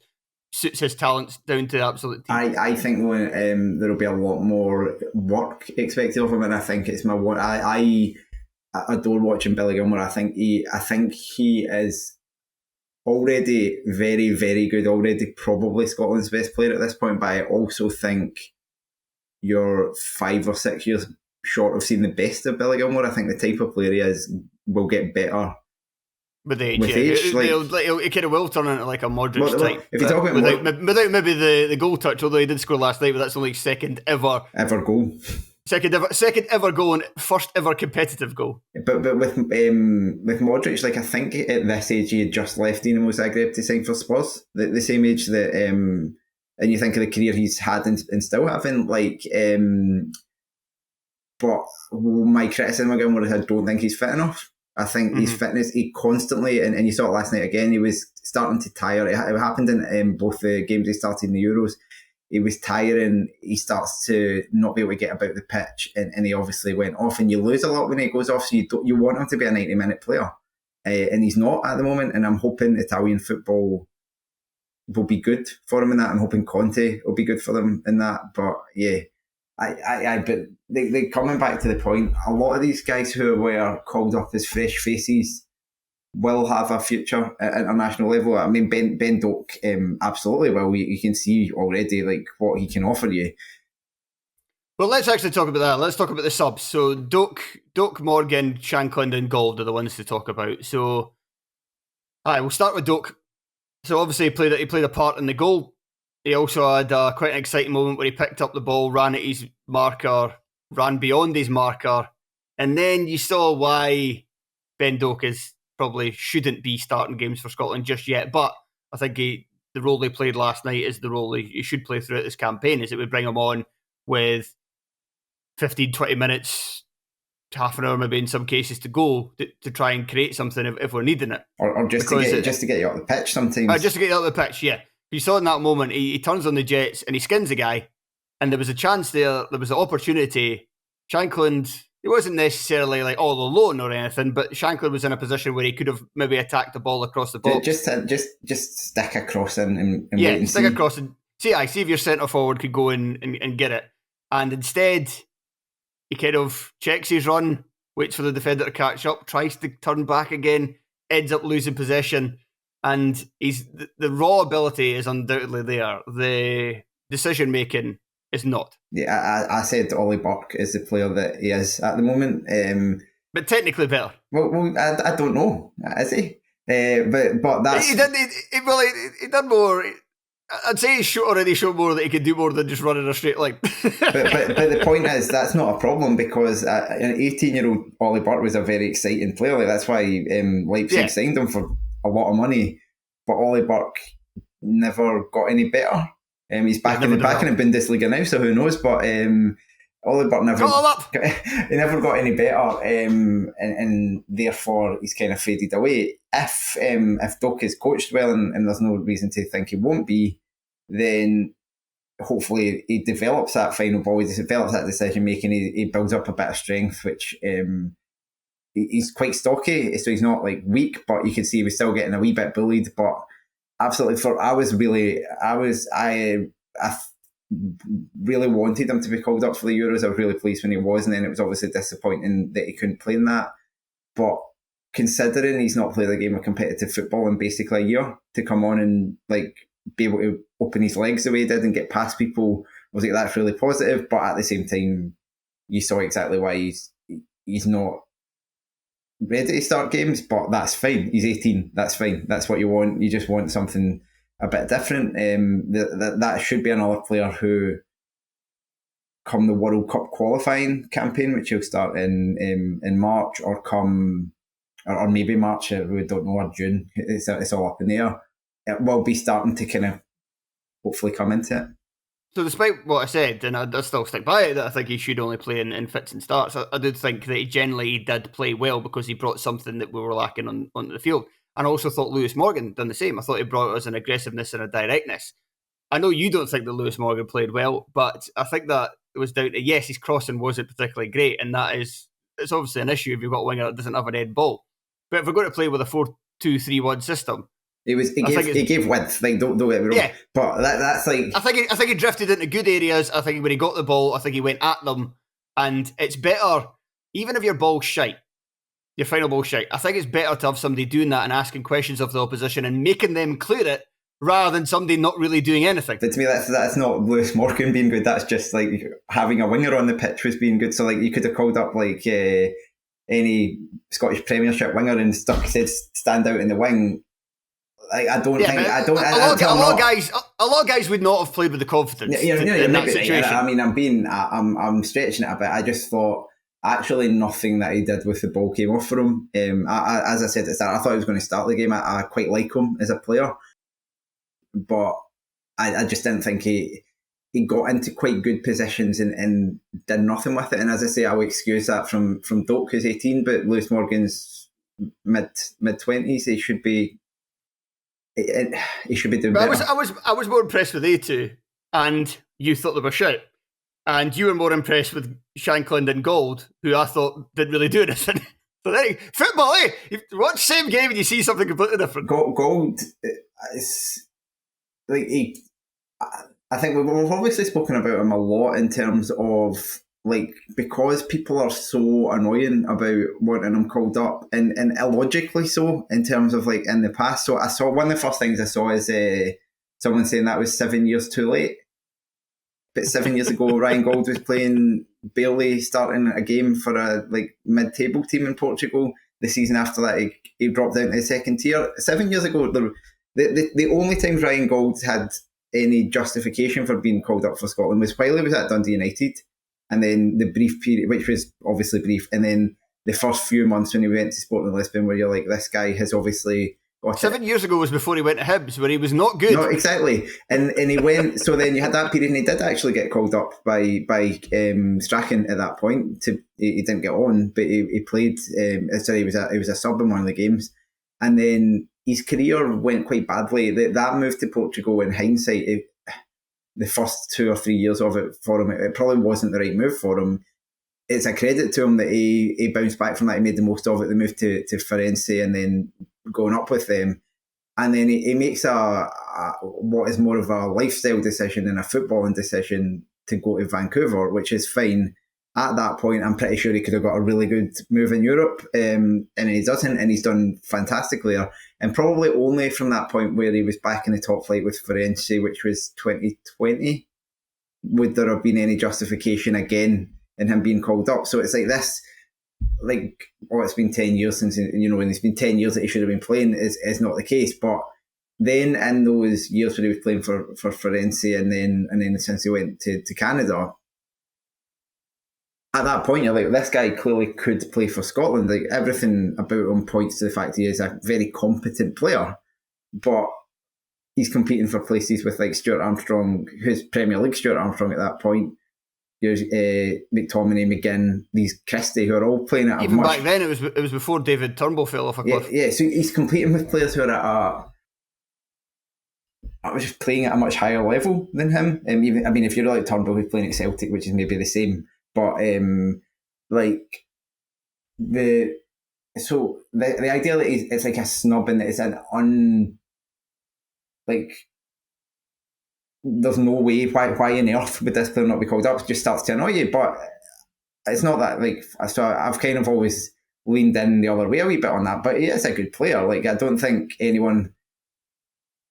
suits his talents down to absolute. I think there will be a lot more work expected of him, and I think it's my one. I adore watching Billy Gilmore. I think he is already very, very good. Already probably Scotland's best player at this point, but I also think you're 5 or 6 years short of seeing the best of Billy Gilmour. I think the type of player he is will get better with age. With age, it kind of will turn into like a Modric type. If you talk about without maybe the goal touch, although he did score last night, but that's only second ever goal. Second ever goal and first ever competitive goal. But with Modric, like I think at this age he had just left Dinamo Zagreb to sign for Spurs. The same age that and you think of the career he's had and still having, but my criticism of Gilmour is I don't think he's fit enough. I think his fitness, he constantly, and you saw it last night again, he was starting to tire. It happened in both the games he started in the Euros. He was tiring. He starts to not be able to get about the pitch, and he obviously went off. And you lose a lot when he goes off, so you want him to be a 90-minute player. And he's not at the moment, and I'm hoping Italian football will be good for him in that. I'm hoping Conte will be good for them in that. But yeah, but they coming back to the point, a lot of these guys who were called up as fresh faces will have a future at international level. I mean, Ben Doak absolutely will. You can see already what he can offer you. Well, let's actually talk about that. Let's talk about the subs. So Doak, Morgan, Shankland and Gauld are the ones to talk about. So, we'll start with Doak. So obviously he played a part in the goal. He also had quite an exciting moment where he picked up the ball, ran at his marker, ran beyond his marker, and then you saw why Ben Doak probably shouldn't be starting games for Scotland just yet. But I think the role he played last night is the role he should play throughout this campaign, is it would bring him on with 15, 20 minutes, half an hour maybe in some cases to go to try and create something if we're needing it. Or just to get you up the pitch sometimes. Just to get you up the pitch, yeah. You saw in that moment, he turns on the jets and he skins a guy, and there was a chance there was an opportunity. Shankland, it wasn't necessarily all alone or anything, but Shankland was in a position where he could have maybe attacked the ball across the box. Just stick across and wait and stick see. Across and see if your centre forward could go and get it. And instead, he kind of checks his run, waits for the defender to catch up, tries to turn back again, ends up losing possession. And the raw ability is undoubtedly there. The decision making is not. Yeah, I said Ollie Burke is the player that he is at the moment. But technically better. Well, I don't know. Is he? But that's... He did more... I'd say he already showed more that he could do more than just run in a straight line. but the point is, that's not a problem, because an 18-year-old Ollie Burke was a very exciting player. That's why Leipzig signed him for a lot of money. But Ollie Burke never got any better. He's back in the Bundesliga now, so who knows? But Ollie Burke never got any better, and therefore he's kind of faded away. If Doak is coached well, and there's no reason to think he won't be, then hopefully he develops that final ball, he develops that decision making, he builds up a bit of strength, which he's quite stocky, so he's not weak, but you can see he was still getting a wee bit bullied. But absolutely, I really wanted him to be called up for the Euros. I was really pleased when he was, and then it was obviously disappointing that he couldn't play in that. But considering he's not played a game of competitive football in basically a year, to come on and be able to open his legs the way he did and get past people, I was that's really positive. But at the same time, you saw exactly why he's not ready to start games. But that's fine. He's 18. That's fine. That's what you want. You just want something a bit different. That should be another player who, come the World Cup qualifying campaign, which will start in March, or maybe March, we don't know, or June. It's all up in the air. It will be starting to kind of hopefully come into it. So despite what I said, and I still stick by it, that I think he should only play in fits and starts, I did think that he generally did play well, because he brought something that we were lacking on the field. And I also thought Lewis Morgan done the same. I thought he brought us an aggressiveness and a directness. I know you don't think that Lewis Morgan played well, but I think that it was down to, yes, his crossing wasn't particularly great, and it's obviously an issue if you've got a winger that doesn't have an end ball. But if we're going to play with a 4-2-3-1 system, he gave width. Don't get me wrong. Yeah. But that's I think he drifted into good areas. I think when he got the ball, I think he went at them, and it's better, even if your ball's shite, your final ball shite. I think it's better to have somebody doing that and asking questions of the opposition and making them clear it rather than somebody not really doing anything. But to me, that's not Lewis Morgan being good. That's just like having a winger on the pitch was being good. So like you could have called up like any Scottish Premiership winger and said stand out in the wing. Like I don't think I don't. A lot of guys would not have played with the confidence in that situation. I mean, I'm stretching it a bit. I just thought actually nothing that he did with the ball came off for him. As I said at the start, I thought he was going to start the game. I quite like him as a player, but I just didn't think he got into quite good positions and did nothing with it. And as I say, I would excuse that from Doak, who's 18, but Lewis Morgan's mid-20s. He should be doing better. I was more impressed with A2, and you thought they were shit. And you were more impressed with Shankland and Gauld, who I thought didn't really do anything. So then, football, you watch the same game and you see something completely different. Gauld is like I think we've obviously spoken about him a lot in terms of like because people are so annoying about wanting him called up and illogically so in terms of like in the past. So I saw one of the first things I saw is someone saying that was 7 years too late. But 7 years ago, Ryan Gauld was playing barely starting a game for a like mid-table team in Portugal. The season after that, he dropped down to the second tier. 7 years ago, the only times Ryan Gauld had any justification for being called up for Scotland was while he was at Dundee United, and then the brief period, which was obviously brief, and then the first few months when he went to Sporting Lisbon, where you're like, this guy has obviously got 7 years ago was before he went to Hibs, where he was not good. No, exactly, and he went. So then you had that period, and he did actually get called up by Strachan at that point. He didn't get on, but he played. Sorry, he was a sub in one of the games, and then his career went quite badly. That move to Portugal, in hindsight, the first 2 or 3 years of it for him, it probably wasn't the right move for him. It's a credit to him that he bounced back from that. He made the most of it. The move to Firenze and then going up with them. And then he makes what is more of a lifestyle decision than a footballing decision to go to Vancouver, which is fine. At that point, I'm pretty sure he could have got a really good move in Europe, and he doesn't, and he's done fantastically there. And probably only from that point where he was back in the top flight with Firenze, which was 2020, would there have been any justification again in him being called up. So it's like this, like, it's been 10 years since, and it's been 10 years that he should have been playing is not the case. But then in those years when he was playing for Firenze and then since he went to Canada, at that point, you're like, this guy clearly could play for Scotland. Like, everything about him points to the fact he is a very competent player, but he's competing for places with like Stuart Armstrong, who's Premier League Stuart Armstrong at that point. There's McTominay, McGinn, these Christie, who are all playing at even back then. It was before David Turnbull fell off a cliff. Yeah. So he's competing with players who are I was just playing at a much higher level than him. If you're like Turnbull, who's playing at Celtic, which is maybe the same. But the idea that it's like a snub and that it's an there's no way why on earth would this player not be called up, just starts to annoy you. But it's not that so I've kind of always leaned in the other way a wee bit on that. But he is a good player. Like, I don't think anyone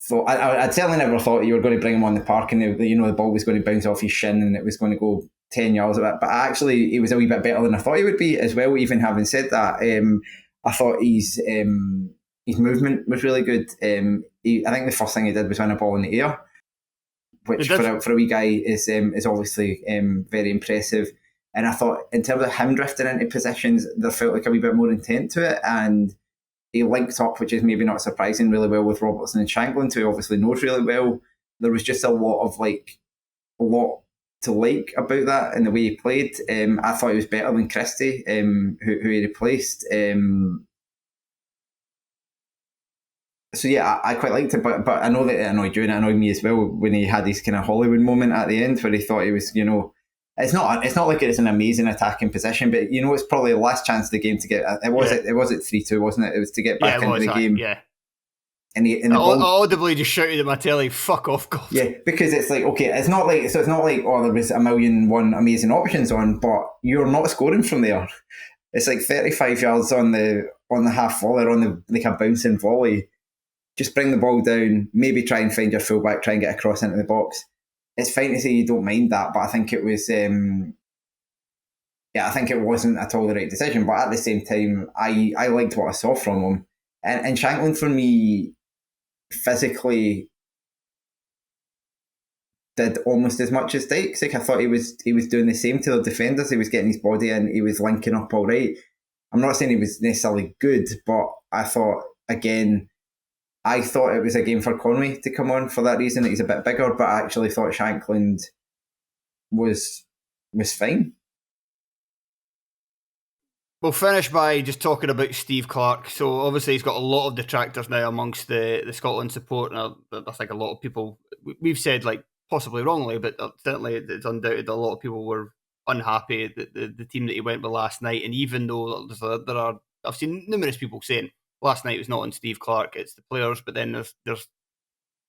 thought, I'd certainly never thought you were going to bring him on the park and the ball was going to bounce off his shin and it was going to go 10 yards of it. But actually, he was a wee bit better than I thought he would be as well. Even having said that, I thought his movement was really good. I think the first thing he did was win a ball in the air, which for a wee guy is obviously very impressive. And I thought in terms of him drifting into positions, there felt like a wee bit more intent to it, and he linked up, which is maybe not surprising, really well with Robertson and Shankland, who he obviously knows really well. There was just a lot to like about that and the way he played. I thought he was better than Christie, who he replaced. So yeah, I quite liked it, but I know that it annoyed you and it annoyed me as well when he had this kind of Hollywood moment at the end where he thought he was, it's not like it's an amazing attacking position, but it's probably the last chance of the game to get. It was at 3-2, wasn't it? It was to get back into the game. Yeah. And I audibly just shouted at my telly, "Fuck off, God!" Yeah, because it's like, okay, it's not like there was a million one amazing options on, but you're not scoring from there. It's like 35 yards on the half volley, or on the like a bouncing volley. Just bring the ball down, maybe try and find your fullback, try and get across into the box. It's fine to say you don't mind that, but I think it was, I think it wasn't at all the right decision. But at the same time, I liked what I saw from him. And Shanklin, for me, physically did almost as much as Dykes. Like, I thought he was doing the same to the defenders. He was getting his body in. He was linking up all right. I'm not saying he was necessarily good, but I thought it was a game for Conway to come on for that reason. He's a bit bigger, but I actually thought Shankland was fine. We'll finish by just talking about Steve Clarke. So obviously he's got a lot of detractors now amongst the Scotland support, and I think a lot of people, we've said, like, possibly wrongly, but certainly it's undoubted a lot of people were unhappy that the team that he went with last night. And even though I've seen numerous people saying last night was not on Steve Clarke, it's the players, but then there's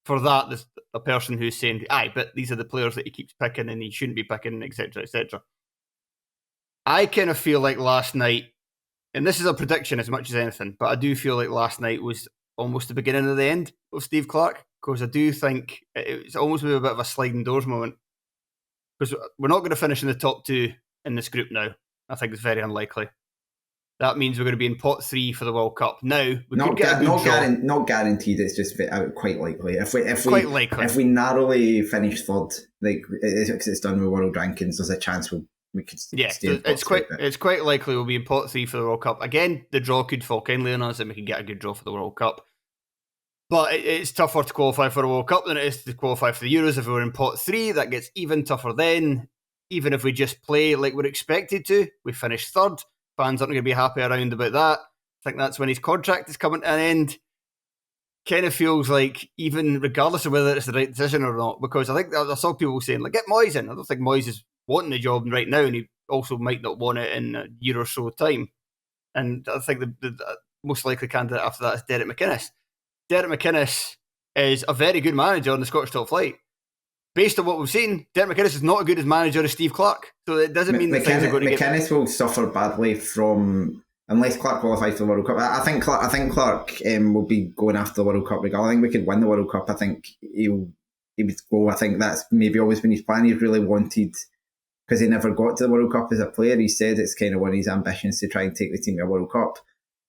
a person who's saying, aye, but these are the players that he keeps picking and he shouldn't be picking, etc., etc. I kind of feel like last night, and this is a prediction as much as anything, but I do feel like last night was almost the beginning of the end of Steve Clarke, because I do think it's almost maybe a bit of a sliding doors moment, because we're not going to finish in the top two in this group now. I think it's very unlikely. That means we're going to be in pot 3 for the World Cup. Now, we could get a good draw. Not guaranteed, it's just quite likely. If we narrowly finish third, like it's done with world rankings, there's a chance we could it's quite likely we'll be in pot 3 for the World Cup. Again, the draw could fall kindly on us and we can get a good draw for the World Cup. But it's tougher to qualify for a World Cup than it is to qualify for the Euros. If we were in pot 3, that gets even tougher then. Even if we just play like we're expected to, we finish third. Fans aren't going to be happy around about that. I think that's when his contract is coming to an end. Kind of feels like, even regardless of whether it's the right decision or not, because I think I saw people saying, like, get Moyes in. I don't think Moyes is wanting the job right now, and he also might not want it in a year or so time. And I think the most likely candidate after that is Derek McInnes. Derek McInnes is a very good manager on the Scottish top flight. Based on what we've seen, Derek McInnes is not as good as manager as Steve Clarke. So it doesn't mean that things are going to get... McInnes will suffer badly from... Unless Clarke qualifies for the World Cup. I think Clarke will be going after the World Cup regardless. I think we could win the World Cup. I think he would go. I think that's maybe always been his plan. He really wanted... Because he never got to the World Cup as a player. He said it's kind of one of his ambitions to try and take the team to a World Cup.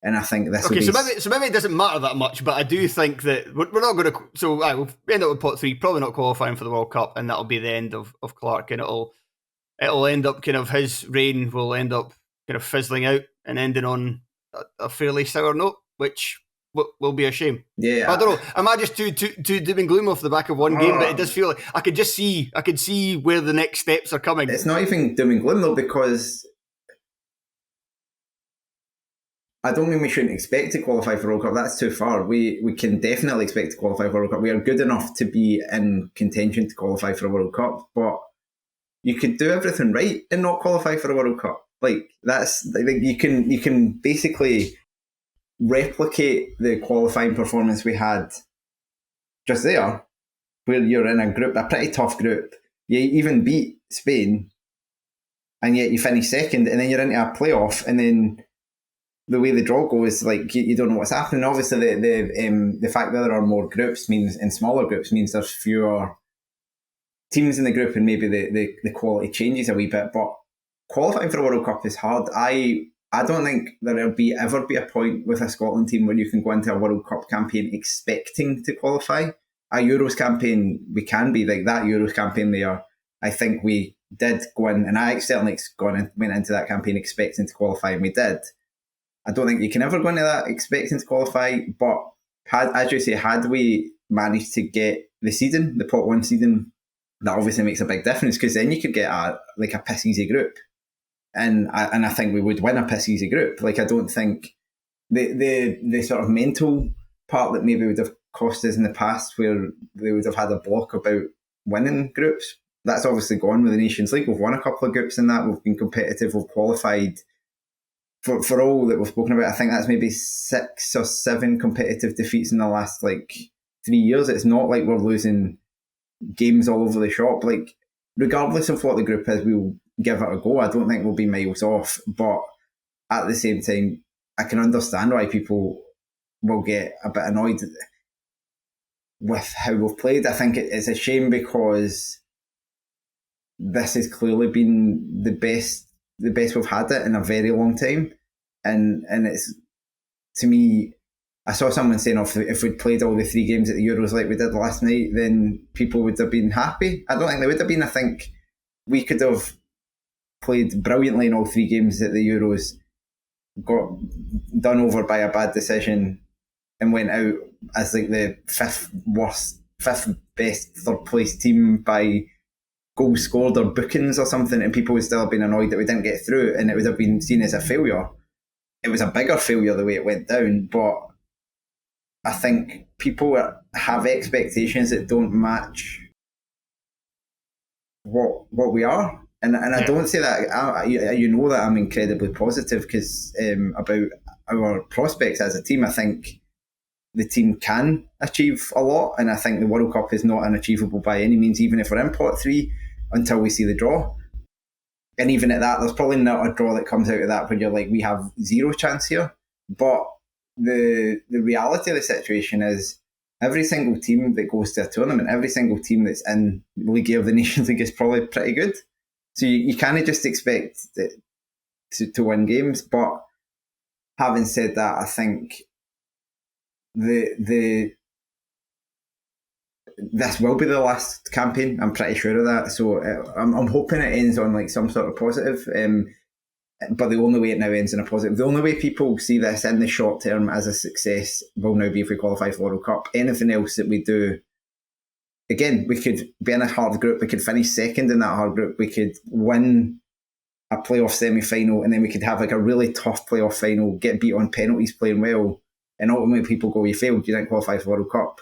And I think this will be... So maybe it doesn't matter that much, but I do think that we're not going to... So we'll end up with pot 3, probably not qualifying for the World Cup, and that'll be the end of Clarke, and it'll end up kind of, his reign will end up kind of fizzling out and ending on a fairly sour note, which will be a shame. Yeah. I don't know. Am I just too doom and gloom off the back of one game? But it does feel like I could see where the next steps are coming. It's not even doom and gloom though, because I don't mean we shouldn't expect to qualify for World Cup. That's too far. We can definitely expect to qualify for World Cup. We are good enough to be in contention to qualify for a World Cup, but you could do everything right and not qualify for a World Cup. Like, that's like you can basically replicate the qualifying performance we had just there, where you're in a pretty tough group. You even beat Spain, and yet you finish second, and then you're into a playoff, and then the way the draw goes, like, you don't know what's happening. Obviously, the fact that there are more groups means, in smaller groups, means there's fewer teams in the group, and maybe the quality changes a wee bit. But qualifying for a World Cup is hard. I don't think there'll ever be a point with a Scotland team where you can go into a World Cup campaign expecting to qualify. A Euros campaign, we can be like that Euros campaign there. I think we did go in, and I certainly went into that campaign expecting to qualify, and we did. I don't think you can ever go into that expecting to qualify, but as you say, had we managed to get the seeding, the pot 1 seeding, that obviously makes a big difference, because then you could get a piss easy group. And I think we would win a piss easy group. Like, I don't think the sort of mental part that maybe would have cost us in the past, where they would have had a block about winning groups, that's obviously gone with the Nations League. We've won a couple of groups in that. We've been competitive. We've qualified for all that we've spoken about. I think that's maybe 6 or 7 competitive defeats in the last 3 years. It's not like we're losing games all over the shop. Like, regardless of what the group is, we'll give it a go. I don't think we'll be miles off, but at the same time, I can understand why people will get a bit annoyed with how we've played. I think it's a shame because this has clearly been the best we've had it in a very long time, and it's, to me, I saw someone saying if we'd played all the 3 games at the Euros like we did last night, then people would have been happy. I don't think they would have been. I think we could have played brilliantly in all 3 games at the Euros, got done over by a bad decision, and went out as like the 5th best third place team by goals scored or bookings or something, and people would still have been annoyed that we didn't get through, and it would have been seen as a failure. It was a bigger failure the way it went down, but I think people have expectations that don't match what we are, and I don't say that. You know that I'm incredibly positive because about our prospects as a team. I think the team can achieve a lot, and I think the World Cup is not unachievable by any means, even if we're in pot 3 until we see the draw. And even at that, there's probably not a draw that comes out of that where you're like, we have zero chance here. But the reality of the situation is every single team that goes to a tournament, every single team that's in League of the Nations League is probably pretty good. So you can't just expect it to win games. But having said that, I think this will be the last campaign. I'm pretty sure of that. So I'm hoping it ends on like some sort of positive. But the only way it now ends in a positive, the only way people see this in the short term as a success will now be if we qualify for the World Cup. Anything else that we do, again, we could be in a hard group, we could finish second in that hard group, we could win a playoff semi-final, and then we could have like a really tough playoff final, get beat on penalties playing well, and ultimately people go, you failed, you didn't qualify for the World Cup.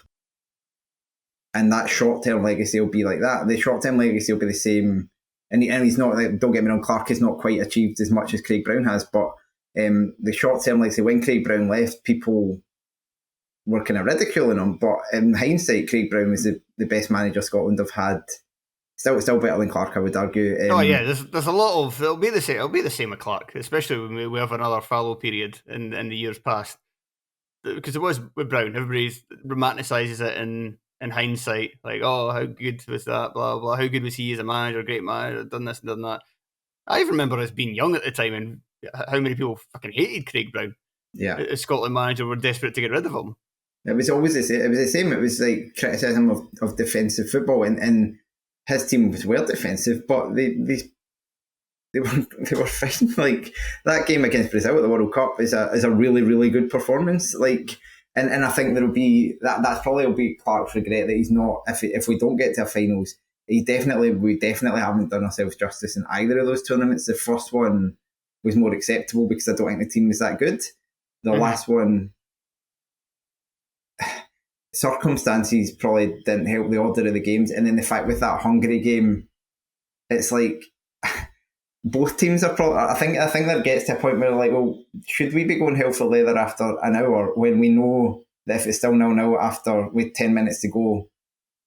And that short-term legacy will be like that. The short-term legacy will be the same. And he's not, don't get me wrong, Clarke has not quite achieved as much as Craig Brown has, but the short-term legacy, when Craig Brown left, people were kind of ridiculing him. But in hindsight, Craig Brown was the best manager Scotland have had. Still better than Clarke, I would argue. There's a lot of, it'll be the same with Clarke, especially when we have another fallow period in the years past. Because it was with Brown, everybody romanticises it in hindsight, like, oh, how good was that, blah, blah, how good was he as a manager, great manager, done this and done that. I remember us being young at the time and how many people fucking hated Craig Brown. Yeah. As Scotland manager, were desperate to get rid of him. It was always the same. It was the same. It was like criticism of defensive football, and his team was well defensive, but they were fine. Like that game against Brazil at the World Cup is a really, really good performance. Like, and I think there'll be that's probably will be Clarke's regret that he's not, if we don't get to a finals, we definitely haven't done ourselves justice in either of those tournaments. The first one was more acceptable because I don't think the team was that good. The last one, circumstances probably didn't help the order of the games, and then the fact with that Hungary game, it's like both teams are probably. I think that gets to a point where like, well, should we be going hell for leather after an hour when we know that if it's still 0-0 after with 10 minutes to go,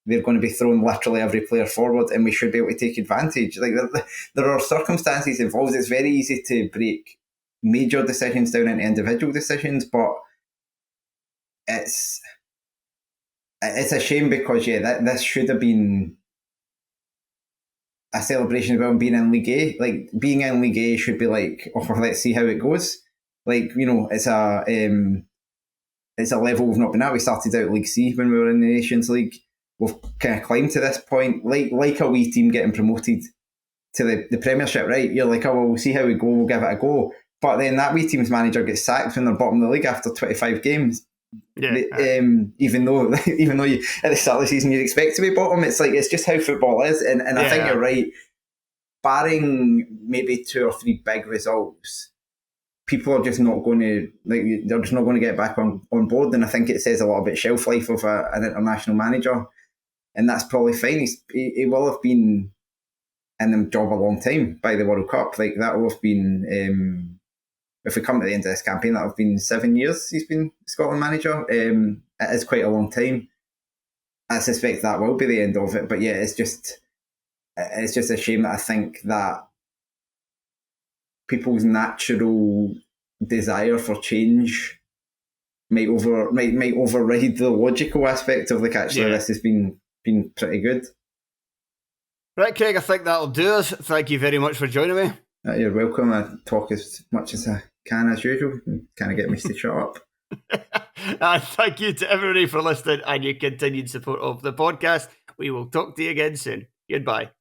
they're going to be throwing literally every player forward, and we should be able to take advantage. Like there are circumstances involved. It's very easy to break major decisions down into individual decisions, but it's a shame because this should have been a celebration about being in League A. Like being in League A should be like, oh, let's see how it goes. Like, you know, it's a level we've not been at. We started out League C when we were in the Nations League. We've kind of climbed to this point, like a wee team getting promoted to the Premiership, right? You're like, oh, well, we'll see how we go. We'll give it a go. But then that wee team's manager gets sacked when they're bottom of the league after 25 games. Yeah. Even though you, at the start of the season you'd expect to be bottom, it's just how football is, and I think you're right. Barring maybe 2 or 3 big results, people are just not going to they're just not going to get back on board, and I think it says a lot about shelf life of an international manager, and that's probably fine. He will have been in the job a long time by the World Cup. Like that will have been. If we come to the end of this campaign, that have been 7 years he's been Scotland manager. It is quite a long time. I suspect that will be the end of it. But yeah, it's just a shame that I think that people's natural desire for change might override the logical aspect of actually this has been pretty good. Right, Craig, I think that'll do us. Thank you very much for joining me. You're welcome. I talk as much as I can as usual. Kind of get me to shut up. And thank you to everybody for listening and your continued support of the podcast. We will talk to you again soon. Goodbye.